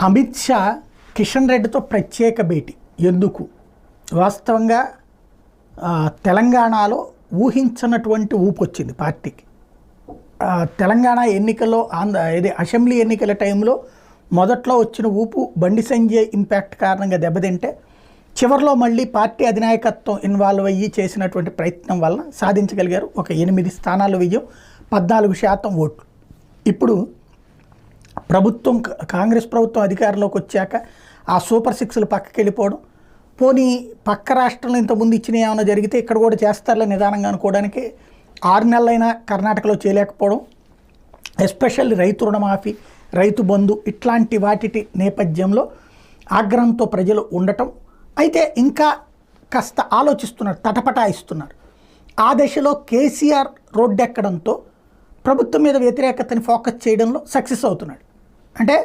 అమిత్ షా కిషన్ రెడ్డితో ప్రత్యేక భేటీ ఎందుకు? వాస్తవంగా తెలంగాణలో ఊహించినటువంటి ఊపు వచ్చింది పార్టీకి. తెలంగాణ ఎన్నికల్లో ఇది అసెంబ్లీ ఎన్నికల టైంలో మొదట్లో వచ్చిన ఊపు బండి సంజయ్ ఇంపాక్ట్ కారణంగా దెబ్బతింటే చివరిలో మళ్ళీ పార్టీ అధినాయకత్వం ఇన్వాల్వ్ అయ్యి చేసినటువంటి ప్రయత్నం వలన సాధించగలిగారు. ఒక 8 స్థానాలు విజయం, 14% ఓట్లు. ఇప్పుడు ప్రభుత్వం కాంగ్రెస్ ప్రభుత్వం అధికారంలోకి వచ్చాక ఆ సూపర్ 6లు పక్కకి వెళ్ళిపోవడం, పోనీ పక్క రాష్ట్రంలో ఇంతకుముందు ఇచ్చినవి ఏమైనా జరిగితే ఇక్కడ కూడా చేస్తారులే నిదానంగా అనుకోవడానికి 6 నెలలైనా కర్ణాటకలో చేయలేకపోవడం, ఎస్పెషల్లీ రైతు రుణమాఫీ, రైతు బంధు ఇట్లాంటి వాటి నేపథ్యంలో ఆగ్రహంతో ప్రజలు ఉండటం. అయితే ఇంకా కాస్త ఆలోచిస్తున్నారు, తటపటాయిస్తున్నారు. ఆ దశలో కేసీఆర్ రోడ్డెక్కడంతో ప్రభుత్వం మీద వ్యతిరేకతని ఫోకస్ చేయడంలో సక్సెస్ అవుతున్నాడు. అంటే